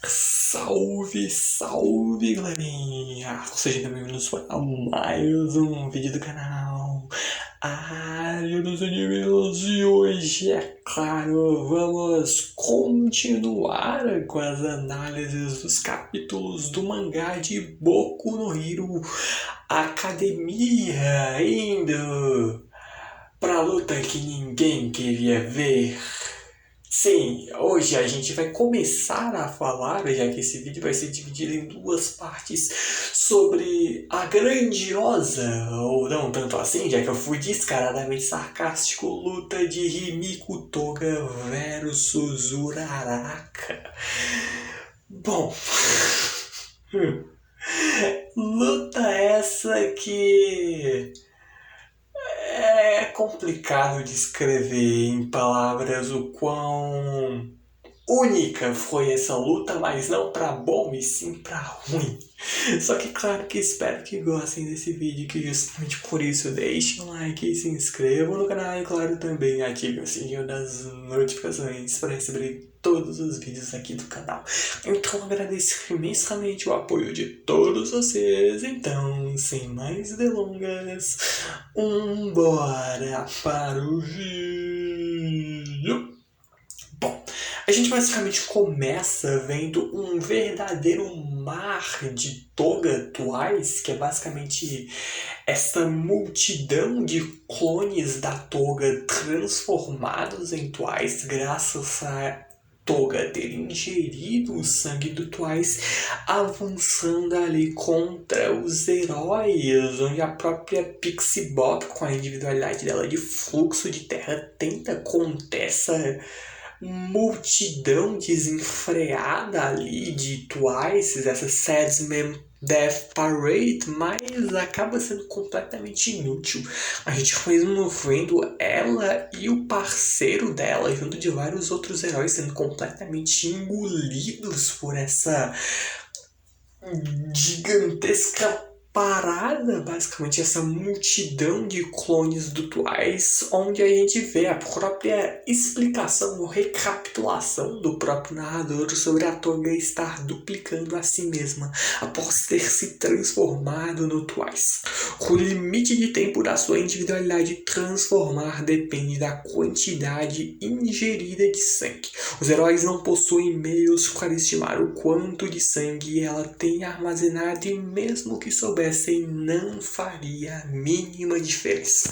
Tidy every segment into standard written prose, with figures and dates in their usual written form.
Salve, salve, galerinha! Sejam bem-vindos a mais um vídeo do canal Área dos Animes e hoje, é claro, vamos continuar com as análises dos capítulos do mangá de Boku no Hero Academia, indo pra luta que ninguém queria ver. Sim, hoje a gente vai começar a falar, já que esse vídeo vai ser dividido em duas partes, sobre a grandiosa, ou não tanto assim, já que eu fui descaradamente sarcástico, luta de Himiko Toga versus Uraraka. Bom, luta essa que é complicado de escrever em palavras o quão única foi essa luta, mas não pra bom e sim pra ruim. Só que claro que espero que gostem desse vídeo, que justamente por isso deixem um like e se inscrevam no canal e claro também ativem o sininho das notificações para receber todos os vídeos aqui do canal. Então agradeço imensamente o apoio de todos vocês, então sem mais delongas, bora para o vídeo! Bom, a gente basicamente começa vendo um verdadeiro mar de Toga Twice, que é basicamente essa multidão de clones da Toga transformados em Twice, graças a Toga ter ingerido o sangue do Twice, avançando ali contra os heróis, onde a própria Pixie Bop, com a individualidade dela de fluxo de terra, tenta conter essa multidão desenfreada ali de Twice, essa Sadman Death Parade, mas acaba sendo completamente inútil. A gente mesmo vendo ela e o parceiro dela, junto de vários outros heróis, sendo completamente engolidos por essa gigantesca parada, basicamente essa multidão de clones do Twice, onde a gente vê a própria explicação ou recapitulação do próprio narrador sobre a Toga estar duplicando a si mesma após ter se transformado no Twice. O limite de tempo da sua individualidade transformar depende da quantidade ingerida de sangue. Os heróis não possuem meios para estimar o quanto de sangue ela tem armazenado e mesmo que soubessem, não faria a mínima diferença.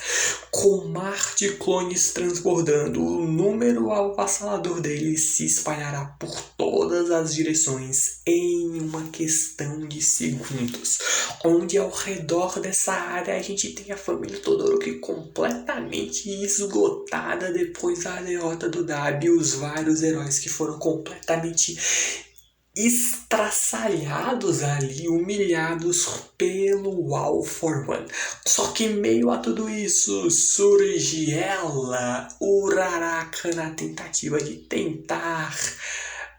Com o mar de clones transbordando, o número avassalador deles se espalhará por todas as direções em uma questão de segundos. Onde ao redor dessa área a gente tem a família Todoroki completamente esgotada depois da derrota do Dabi, os vários heróis que foram completamente estraçalhados ali, humilhados pelo All for One. Só que em meio a tudo isso surge ela, Uraraka, na tentativa de tentar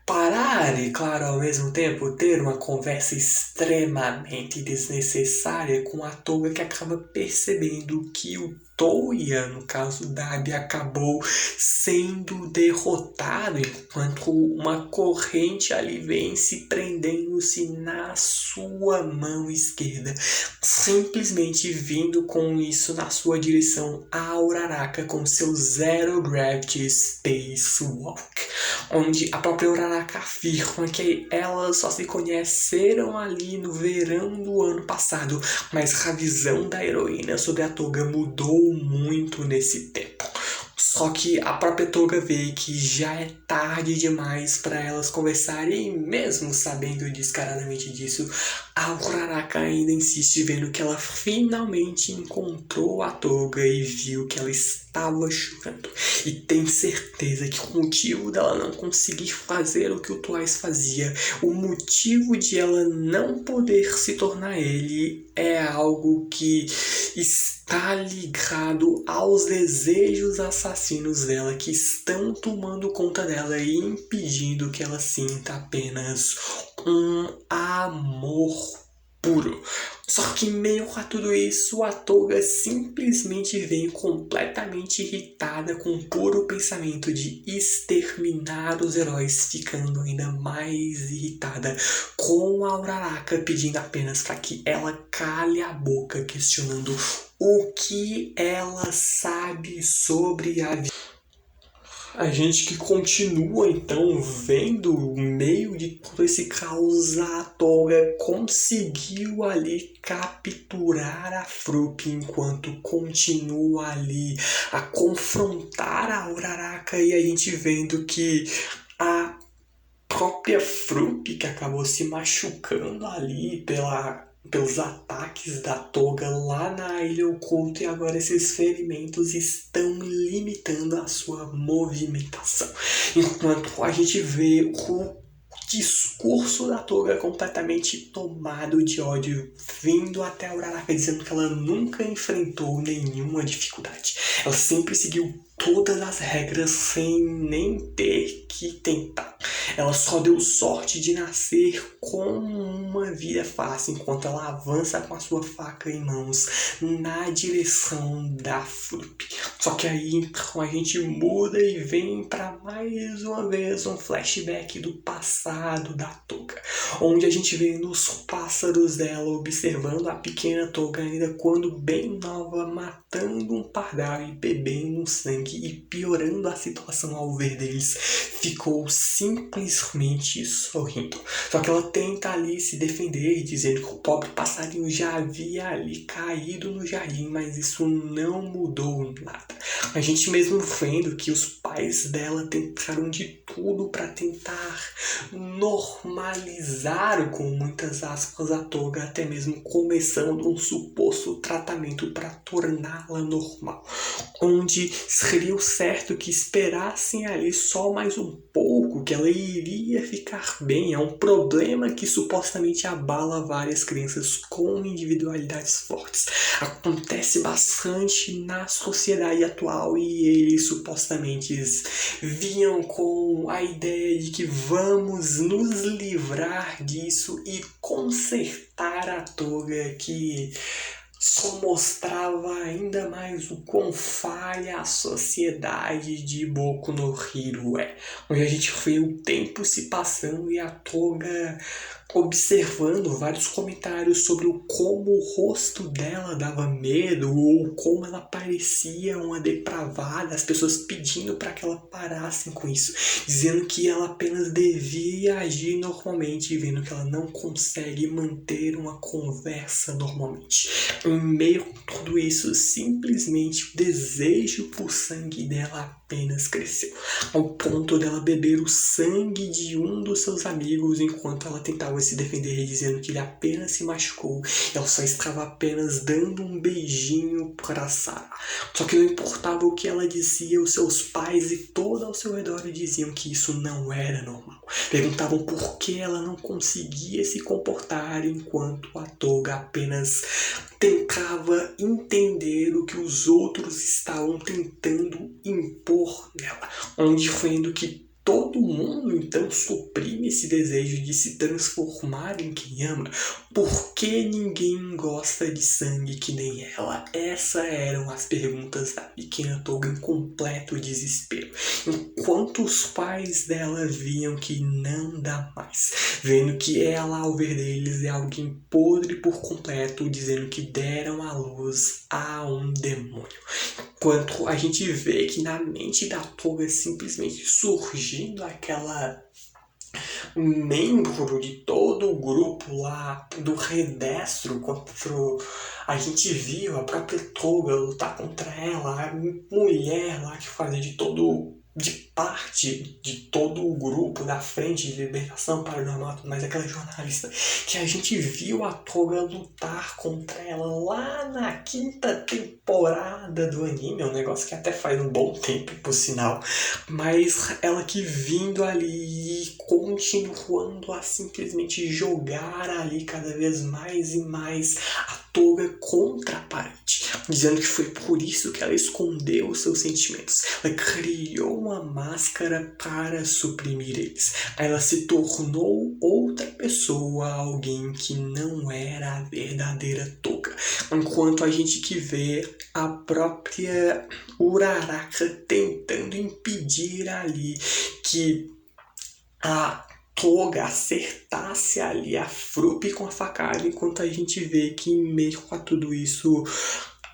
parar e, claro, ao mesmo tempo ter uma conversa extremamente desnecessária com a Toga, que acaba percebendo que o Toya, no caso Dabi, acabou sendo derrotado enquanto uma corrente ali vem se prendendo-se na sua mão esquerda, simplesmente vindo com isso na sua direção a Uraraka com seu Zero Gravity Spacewalk, onde a própria Uraraka afirma que elas só se conheceram ali no verão do ano passado, mas a visão da heroína sobre a Toga mudou muito nesse tempo. Só que a própria Toga vê que já é tarde demais para elas conversarem, e mesmo sabendo descaradamente disso, a Uraraka ainda insiste, vendo que ela finalmente encontrou a Toga e viu que ela estava chorando. E tem certeza que o motivo dela não conseguir fazer o que o Twice fazia, o motivo de ela não poder se tornar ele, é algo que está ligado aos desejos assassinos dela que estão tomando conta dela e impedindo que ela sinta apenas um amor puro. Só que meio a tudo isso, a Toga simplesmente vem completamente irritada com o puro pensamento de exterminar os heróis, ficando ainda mais irritada com a Uraraka pedindo apenas para que ela cale a boca, questionando o que ela sabe sobre a vida. A gente que continua então vendo o meio de todo esse caos, a Toga conseguiu ali capturar a Frup enquanto continua ali a confrontar a Uraraka, e a gente vendo que a própria Frup, que acabou se machucando ali pelos ataques da Toga lá na Ilha Oculta, e agora esses ferimentos estão limitando a sua movimentação. Enquanto a gente vê o discurso da Toga completamente tomado de ódio, vindo até a Uraraka dizendo que ela nunca enfrentou nenhuma dificuldade. Ela sempre seguiu todas as regras sem nem ter que tentar. Ela só deu sorte de nascer com uma vida fácil, enquanto ela avança com a sua faca em mãos na direção da Frup. Só que aí então a gente muda e vem para mais uma vez um flashback do passado da Toga, onde a gente vê nos pássaros dela observando a pequena Toga ainda quando bem nova, matando um pardal e bebendo sangue e piorando a situação ao ver deles. Ficou simplesmente sorrindo. Só que ela tenta ali se defender, dizendo que o pobre passarinho já havia ali caído no jardim, mas isso não mudou nada. A gente mesmo vendo que os pais dela tentaram de tudo para tentar normalizar, com muitas aspas, a Toga, até mesmo começando um suposto tratamento para torná-la normal, onde seria o certo que esperassem ali só mais um pouco, que ela iria ficar bem. É um problema que supostamente abala várias crianças com individualidades fortes. Acontece bastante na sociedade atual, e eles supostamente vinham com a ideia de que vamos nos livrar disso e consertar a Toga, que só mostrava ainda mais o quão falha a sociedade de Boku no Hero é. Onde a gente vê o tempo se passando e a Toga observando vários comentários sobre como o rosto dela dava medo, ou como ela parecia uma depravada, as pessoas pedindo para que ela parasse com isso, dizendo que ela apenas devia agir normalmente, vendo que ela não consegue manter uma conversa normalmente. Em meio a tudo isso, simplesmente o desejo por sangue dela apenas cresceu, ao ponto dela beber o sangue de um dos seus amigos enquanto ela tentava se defender, dizendo que ele apenas se machucou, ela só estava apenas dando um beijinho para Sarah. Só que não importava o que ela dizia, os seus pais e todo ao seu redor diziam que isso não era normal. Perguntavam por que ela não conseguia se comportar, enquanto a Toga apenas tentava entender o que os outros estavam tentando impor nela, onde vendo que todo mundo então suprime esse desejo de se transformar em quem ama. Por que ninguém gosta de sangue que nem ela? Essas eram as perguntas da pequena Toga em completo desespero, enquanto os pais dela viam que não dá mais, vendo que ela, ao ver deles, é alguém podre por completo, dizendo que deram à luz a um demônio. Enquanto a gente vê que na mente da Toga simplesmente surgindo aquela membro de todo o grupo lá do Redestro, a gente viu a própria Toga lutar contra ela, a mulher lá que fazia de parte de todo o grupo da Frente de Libertação Paranormal, mas aquela jornalista que a gente viu a Toga lutar contra ela lá na 5ª temporada do anime, um negócio que até faz um bom tempo, por sinal, mas ela que vindo ali e continuando a simplesmente jogar ali cada vez mais e mais a Toga contra a parede, dizendo que foi por isso que ela escondeu os seus sentimentos. Ela criou uma máscara para suprimir eles. Ela se tornou outra pessoa, alguém que não era a verdadeira Toga. Enquanto a gente que vê a própria Uraraka tentando impedir ali que a Toga acertasse ali a Frup com a facada, enquanto a gente vê que em meio a tudo isso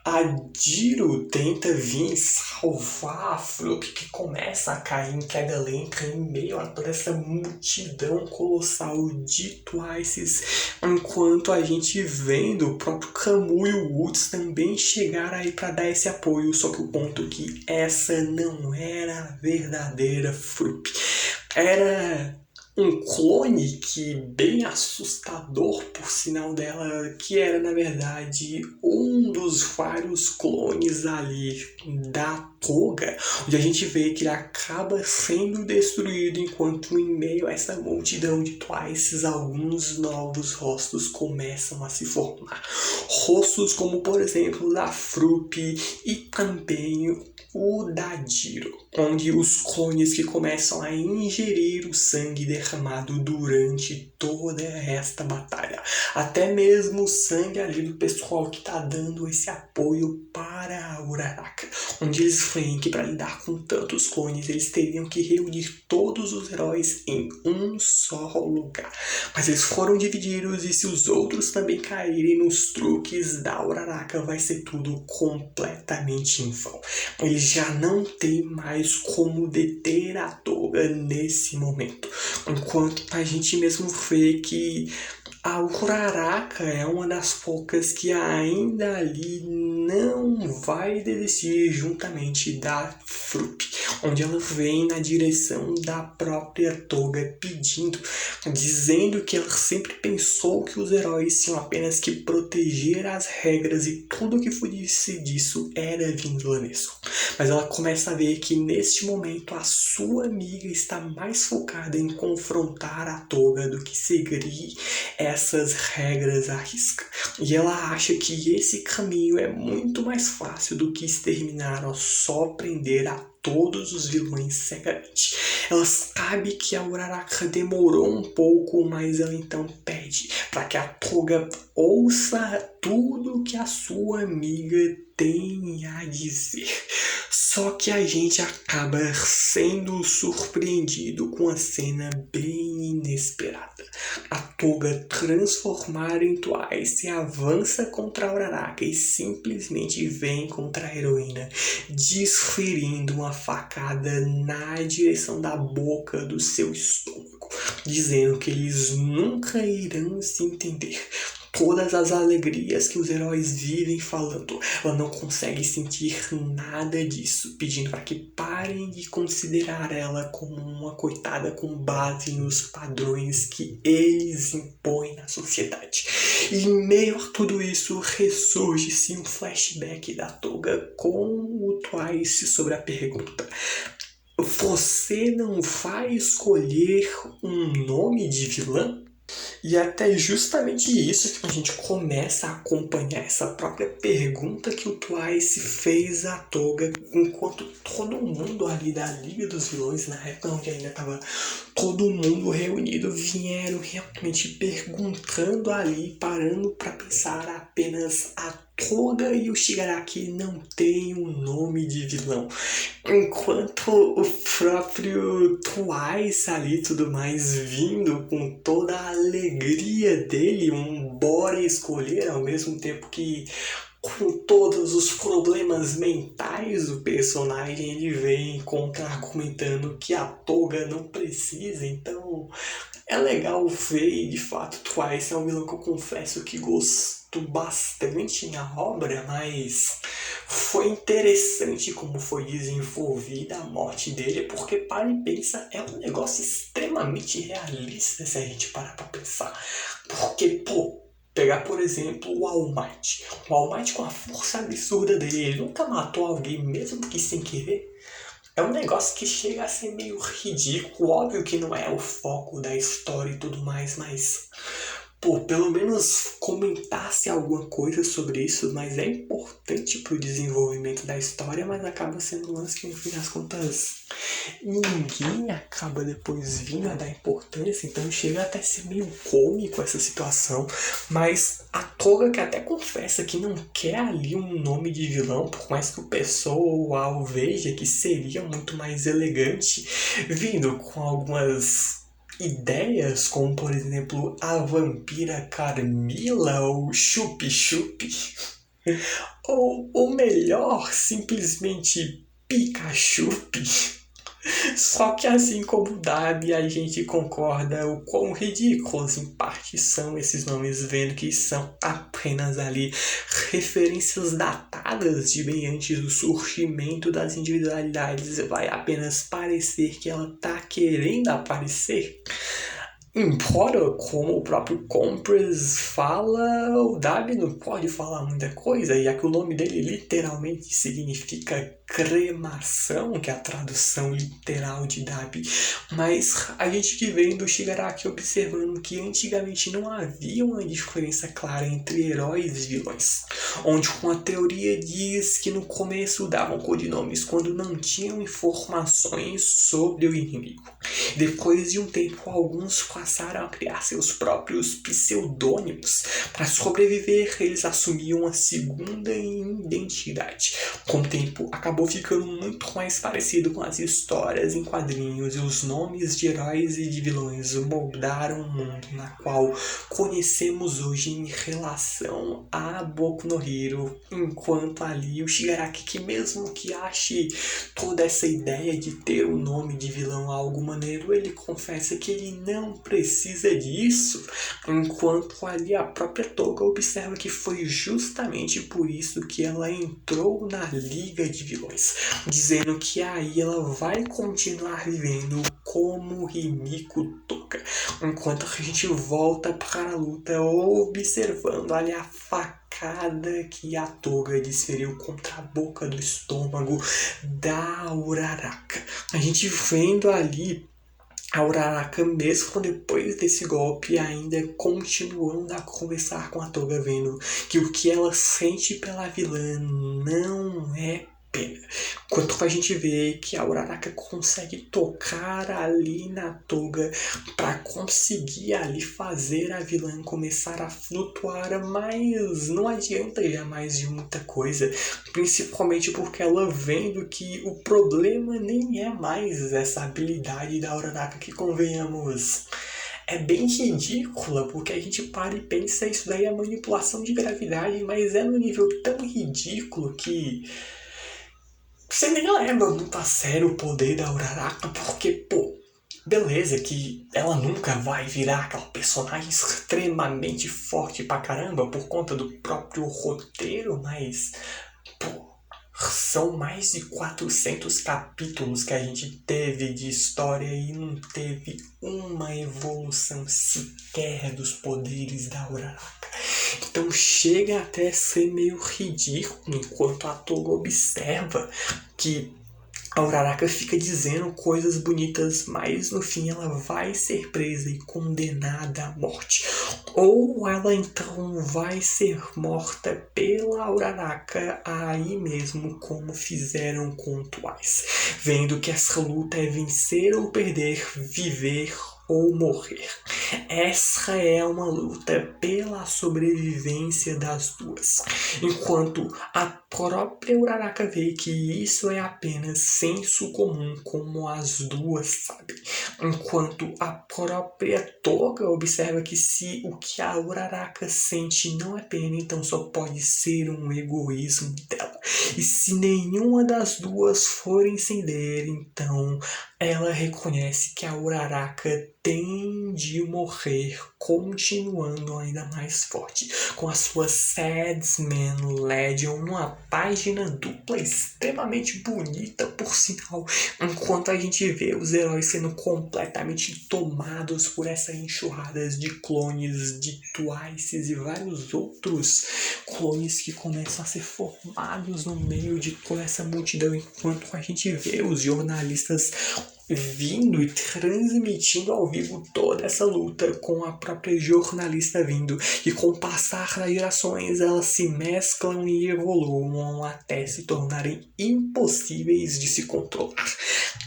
a Jiro tenta vir salvar a Frup, que começa a cair em queda lenta em meio a toda essa multidão colossal de Twices, enquanto a gente vendo o próprio Camus e o Woods também chegar aí para dar esse apoio, só que o ponto é que essa não era a verdadeira Frup. Era um clone que bem assustador, por sinal dela, que era na verdade um dos vários clones ali da Toga, onde a gente vê que ele acaba sendo destruído, enquanto em meio a essa multidão de Twices, alguns novos rostos começam a se formar. Rostos como, por exemplo, da Frup e também o da Jiro, onde os clones que começam a ingerir o sangue derramado durante toda esta batalha. Até mesmo o sangue ali do pessoal que está dando esse apoio para a Uraraka, onde eles veem que para lidar com tantos clones eles teriam que reunir todos os heróis em um só lugar. Mas eles foram divididos, e se os outros também caírem nos truques da Uraraka, vai ser tudo completamente em vão. Eles já não tem mais como deter a Toga nesse momento. Enquanto a gente mesmo vê que a Uraraka é uma das poucas que ainda ali não vai desistir juntamente da Frup, onde ela vem na direção da própria Toga pedindo, dizendo que ela sempre pensou que os heróis tinham apenas que proteger as regras e tudo que fugisse disso era vilanesco. Mas ela começa a ver que neste momento a sua amiga está mais focada em confrontar a Toga do que seguir essas regras à risca. E ela acha que esse caminho é muito mais fácil do que exterminar ou só prender a todos os vilões cegamente. Ela sabe que a Uraraka demorou um pouco, mas ela então pede para que a Toga ouça tudo que a sua amiga tem a dizer. Só que a gente acaba sendo surpreendido com a cena bem inesperada. A Toga transformada em Twice avança contra a Uraraka e simplesmente vem contra a heroína, desferindo uma facada na direção da boca do seu estômago, dizendo que eles nunca irão se entender. Todas as alegrias que os heróis vivem falando, ela não consegue sentir nada disso, pedindo para que parem de considerar ela como uma coitada com base nos padrões que eles impõem na sociedade. E em meio a tudo isso, ressurge-se um flashback da Toga com o Twice sobre a pergunta: você não vai escolher um nome de vilã? E até justamente isso que a gente começa a acompanhar essa própria pergunta que o Twice fez à Toga, enquanto todo mundo ali da Liga dos Vilões, na época onde ainda estava todo mundo reunido, vieram realmente perguntando ali, parando para pensar apenas a Toga e o Shigaraki não tem um nome de vilão. Enquanto o próprio Twice ali tudo mais vindo com toda a alegria dele, bora escolher, ao mesmo tempo que com todos os problemas mentais do personagem, ele vem contra-argumentando que a Toga não precisa. Então é legal ver, e de fato Twice é um vilão que eu confesso que gosto bastante na obra, mas foi interessante como foi desenvolvida a morte dele, porque para e pensa, é um negócio extremamente realista se a gente parar pra pensar. Porque, pegar, por exemplo, o All Might. O All Might, com a força absurda dele, ele nunca matou alguém, mesmo que sem querer. É um negócio que chega a ser meio ridículo. Óbvio que não é o foco da história e tudo mais, mas pelo menos comentasse alguma coisa sobre isso, mas é importante pro desenvolvimento da história, mas acaba sendo um lance que, no fim das contas, ninguém acaba depois vindo a dar importância, então chega até a ser meio cômico essa situação, mas a Toga que até confessa que não quer ali um nome de vilão, por mais que o pessoal veja que seria muito mais elegante, vindo com algumas ideias, como por exemplo a vampira Carmila ou Chup Chup, ou melhor, simplesmente Pikachu. Só que assim como Dabi, a gente concorda o quão ridículos em parte são esses nomes, vendo que são apenas ali referências datadas de bem antes do surgimento das individualidades. Vai apenas parecer que ela tá querendo aparecer. Embora, como o próprio Compress fala, o Dabi não pode falar muita coisa, já que o nome dele literalmente significa cremação, que é a tradução literal de Dabi. Mas a gente que vem do Shigaraki observando que antigamente não havia uma diferença clara entre heróis e vilões, onde com a teoria diz que no começo davam codinomes quando não tinham informações sobre o inimigo. Depois de um tempo, alguns passaram a criar seus próprios pseudônimos. Para sobreviver, eles assumiam uma segunda identidade. Com o tempo, acabou ficando muito mais parecido com as histórias em quadrinhos, e os nomes de heróis e de vilões moldaram o mundo na qual conhecemos hoje em relação a Boku no Hero, enquanto ali o Shigaraki, que mesmo que ache toda essa ideia de ter um nome de vilão algo maneiro, ele confessa que ele não precisa disso, enquanto ali a própria Toga observa que foi justamente por isso que ela entrou na Liga de Vilões, dizendo que aí ela vai continuar vivendo como Himiko Toga, enquanto a gente volta para a luta observando ali a facada que a Toga desferiu contra a boca do estômago da Uraraka. A gente vendo ali a Uraraka, mesmo depois desse golpe, ainda continuando a conversar com a Toga, vendo que o que ela sente pela vilã não é pena. Enquanto a gente vê que a Uraraka consegue tocar ali na Toga para conseguir ali fazer a vilã começar a flutuar, mas não adianta jamais de muita coisa, principalmente porque ela vendo que o problema nem é mais essa habilidade da Uraraka, que convenhamos, é bem ridícula, porque a gente para e pensa, isso daí é manipulação de gravidade, mas é num nível tão ridículo que você nem leva muito a sério o poder da Uraraka, porque, beleza que ela nunca vai virar aquela personagem extremamente forte pra caramba por conta do próprio roteiro, mas, são mais de 400 capítulos que a gente teve de história e não teve uma evolução sequer dos poderes da Uraraka. Então chega até a ser meio ridículo enquanto a Toga observa que a Uraraka fica dizendo coisas bonitas, mas no fim ela vai ser presa e condenada à morte. Ou ela então vai ser morta pela Uraraka aí mesmo, como fizeram com Twice. Vendo que essa luta é vencer ou perder, viver ou morrer. Essa é uma luta pela sobrevivência das duas. Enquanto a própria Uraraka vê que isso é apenas senso comum, como as duas sabem. Enquanto a própria Toga observa que se o que a Uraraka sente não é pena, então só pode ser um egoísmo dela. E se nenhuma das duas for encender, então ela reconhece que a Uraraka tem de morrer, continuando ainda mais forte, com a sua Sadsman Legion, uma página dupla extremamente bonita, por sinal, enquanto a gente vê os heróis sendo completamente tomados por essa enxurrada de clones, de Twice e vários outros clones que começam a ser formados no meio de toda essa multidão, enquanto a gente vê os jornalistas vindo e transmitindo ao vivo toda essa luta, com a própria jornalista vindo, e com o passar das gerações elas se mesclam e evoluam até se tornarem impossíveis de se controlar.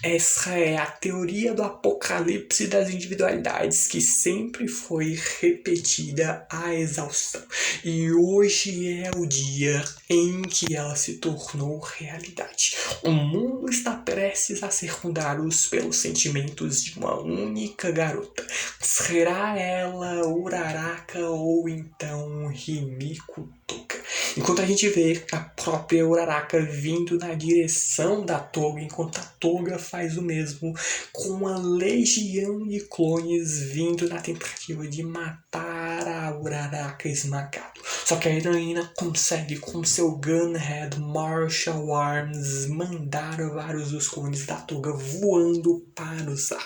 Essa é a teoria do apocalipse das individualidades, que sempre foi repetida à exaustão. E hoje é o dia em que ela se tornou realidade. O mundo está prestes a ser mudado pelos sentimentos de uma única garota. Será ela Uraraka ou então Himiko Toga? Enquanto a gente vê a própria Uraraka vindo na direção da Toga, enquanto a Toga faz o mesmo com uma legião de clones vindo na tentativa de matar a Uraraka esmagado. Só que a heroína consegue, com seu Gunhead Martial Arms, mandar vários dos clones da Toga voando para usar.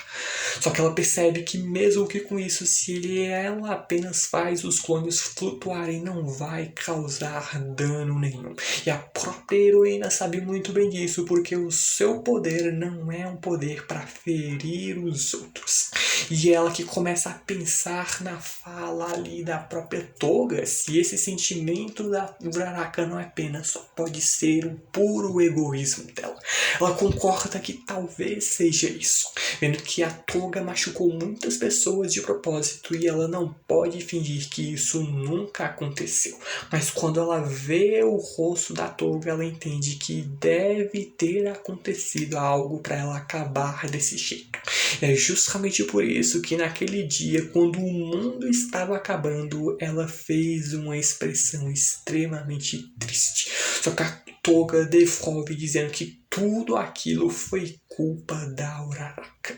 Só que ela percebe que mesmo que com isso, se ela apenas faz os clones flutuarem, não vai causar dano nenhum. E a própria heroína sabe muito bem disso, porque o seu poder não é um poder para ferir os outros. E ela que começa a pensar na fala ali da própria Toga, se esse sentimento da Uraraka não é apenas, só pode ser um puro egoísmo dela. Ela concorda que talvez seja isso, vendo que a Toga machucou muitas pessoas de propósito e ela não pode fingir que isso nunca aconteceu. Mas quando ela vê o rosto da Toga, ela entende que deve ter acontecido algo para ela acabar desse jeito. É justamente por isso que naquele dia, quando o mundo estava acabando, ela fez uma expressão extremamente triste. Só que a Toga devolve dizendo que tudo aquilo foi culpa da Uraraka.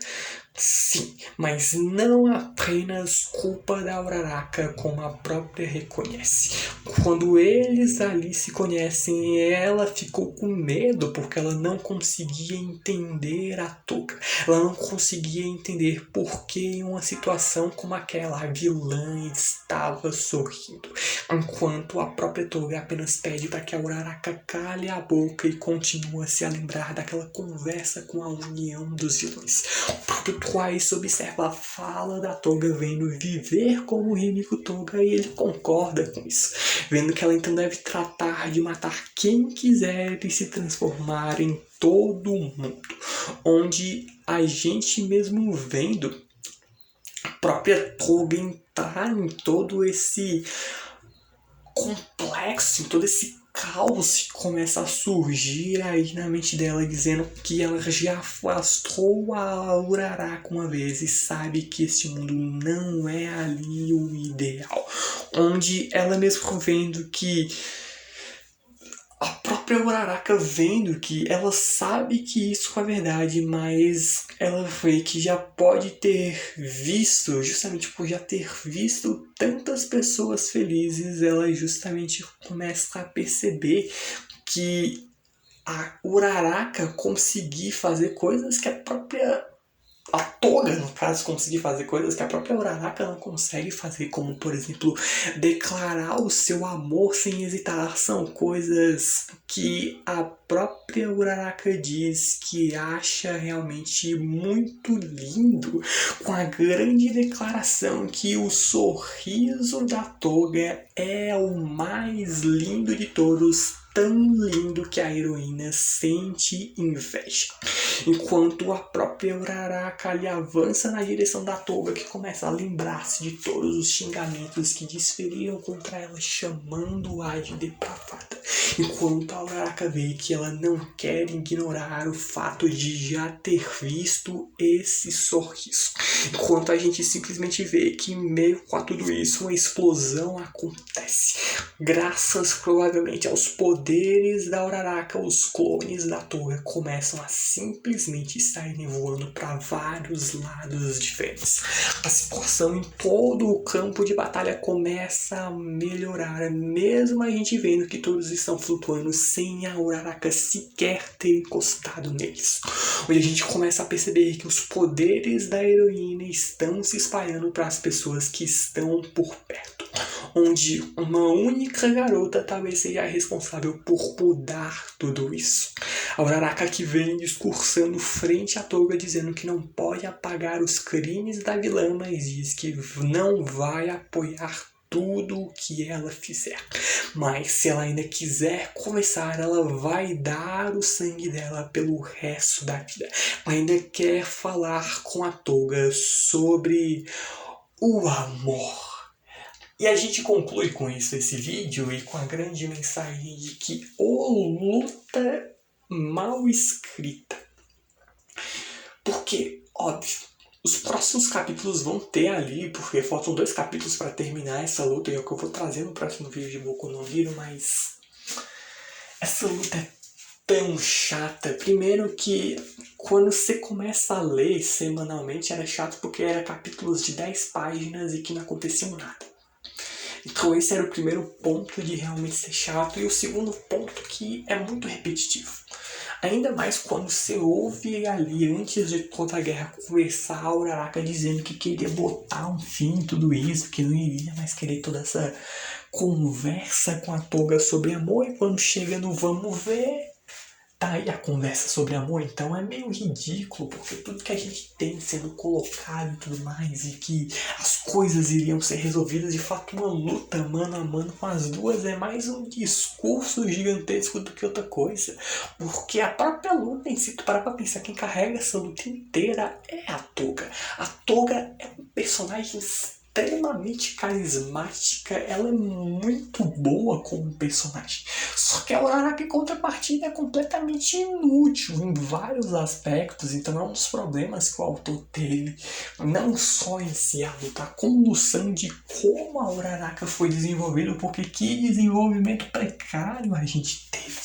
Sim, mas não apenas culpa da Uraraka, como a própria reconhece. Quando eles ali se conhecem, ela ficou com medo porque ela não conseguia entender a Toga. Ela não conseguia entender por que em uma situação como aquela a vilã estava sorrindo, enquanto a própria Toga apenas pede para que a Uraraka cale a boca e continue a se lembrar daquela conversa com a união dos vilões. O próprio Twice observa a fala da Toga vendo viver como Himiko Toga e ele concorda com isso, vendo que ela então deve tratar de matar quem quiser e se transformar em todo mundo, onde a gente mesmo vendo a própria Toga entrar em todo esse complexo, em todo esse caos que começa a surgir aí na mente dela, dizendo que ela já afastou a Uraraka uma vez e sabe que este mundo não é ali o ideal, onde ela mesmo vendo que a própria Uraraka vendo que ela sabe que isso é verdade, mas ela vê que já pode ter visto, justamente por já ter visto tantas pessoas felizes, ela justamente começa a perceber que a Uraraka conseguir fazer coisas que a Toga, no caso, conseguir fazer coisas que a própria Uraraka não consegue fazer, como, por exemplo, declarar o seu amor sem hesitar. São coisas que a própria Uraraka diz que acha realmente muito lindo, com a grande declaração que o sorriso da Toga é o mais lindo de todos, tão lindo que a heroína sente inveja. Enquanto a própria Uraraka ali avança na direção da Toga, que começa a lembrar-se de todos os xingamentos que desferiram contra ela, chamando-a de depravada. Enquanto a Uraraka vê que ela não quer ignorar o fato de já ter visto esse sorriso. Enquanto a gente simplesmente vê que, em meio a tudo isso, uma explosão acontece. Graças provavelmente aos poderes da Uraraka, os clones da Toga começam a simplesmente saírem voando para vários lados diferentes. A situação em todo o campo de batalha começa a melhorar, mesmo a gente vendo que todos estão flutuando sem a Uraraka sequer ter encostado neles. Onde a gente começa a perceber que os poderes da heroína estão se espalhando para as pessoas que estão por perto, onde uma única garota talvez seja responsável por mudar tudo isso. A Uraraka que vem discursando frente à Toga, dizendo que não pode apagar os crimes da vilã, mas diz que não vai apoiar tudo o que ela fizer. Mas se ela ainda quiser começar, ela vai dar o sangue dela pelo resto da vida. Ela ainda quer falar com a Toga sobre o amor. E a gente conclui com isso esse vídeo e com a grande mensagem de que luta mal escrita. Porque, óbvio, os próximos capítulos vão ter ali, porque faltam 2 capítulos para terminar essa luta, e é o que eu vou trazer no próximo vídeo de Boku no Hero, mas essa luta é tão chata. Primeiro que quando você começa a ler semanalmente era chato porque era capítulos de 10 páginas e que não acontecia nada. Então esse era o primeiro ponto de realmente ser chato, e o segundo ponto que é muito repetitivo. Ainda mais quando você ouve ali, antes de toda a guerra, conversar a Uraraka dizendo que queria botar um fim em tudo isso, que não iria mais querer toda essa conversa com a Toga sobre amor, e quando chega no vamos ver, tá aí a conversa sobre amor. Então é meio ridículo, porque tudo que a gente tem sendo colocado e tudo mais, e que as coisas iriam ser resolvidas, de fato uma luta mano a mano com as duas é mais um discurso gigantesco do que outra coisa. Porque a própria luta em si, tu parar pra pensar, quem carrega essa luta inteira é a Toga. A Toga é um personagem extremamente carismática, ela é muito boa como personagem. Só que a Uraraka, em contrapartida, é completamente inútil em vários aspectos. Então é um dos problemas que o autor teve, não só em si a luta, a condução de como a Uraraka foi desenvolvida, porque que desenvolvimento precário a gente teve.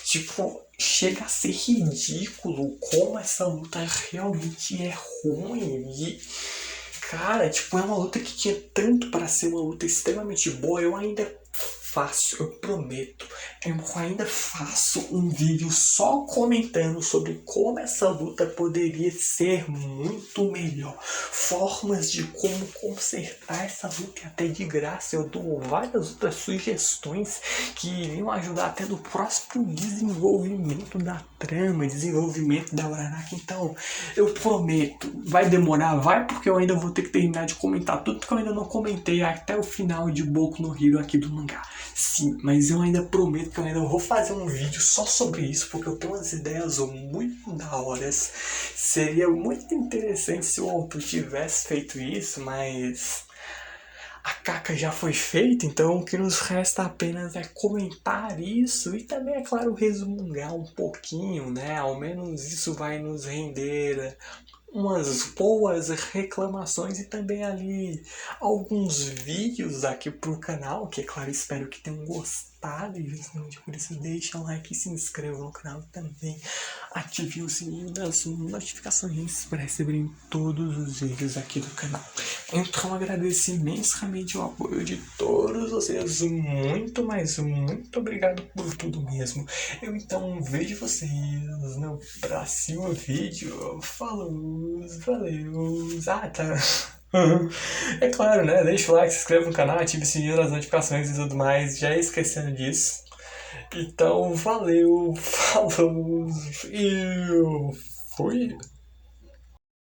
Tipo, chega a ser ridículo como essa luta realmente é ruim. E cara, tipo, é uma luta que tinha tanto para ser uma luta extremamente boa. Eu ainda faço, eu prometo, eu ainda faço um vídeo só comentando sobre como essa luta poderia ser muito melhor. Formas de como consertar essa luta, e até de graça eu dou várias outras sugestões que iriam ajudar até no próximo desenvolvimento da trama, desenvolvimento da Uraraka. Então, eu prometo, vai demorar, vai, porque eu ainda vou ter que terminar de comentar tudo que eu ainda não comentei até o final de Boku no Hero aqui do mangá. Sim, mas eu ainda prometo que eu ainda vou fazer um vídeo só sobre isso, porque eu tenho umas ideias muito da horas. Seria muito interessante se o autor tivesse feito isso, mas a caca já foi feita, então o que nos resta apenas é comentar isso e também, é claro, resmungar um pouquinho, né? Ao menos isso vai nos render umas boas reclamações e também ali alguns vídeos aqui pro canal, que é claro, espero que tenham gostado, e justamente por isso deixa um like e se inscrevam no canal também. Ative o sininho das notificações para receberem todos os vídeos aqui do canal. Então agradeço imensamente o apoio de todos vocês, muito, mas muito obrigado por tudo mesmo. Eu então vejo vocês no próximo vídeo. Falou, valeu, tá. É claro, né? Deixa o like, se inscreva no canal, ative o sininho das notificações e tudo mais, já esquecendo disso. Então, valeu, falou, e fui!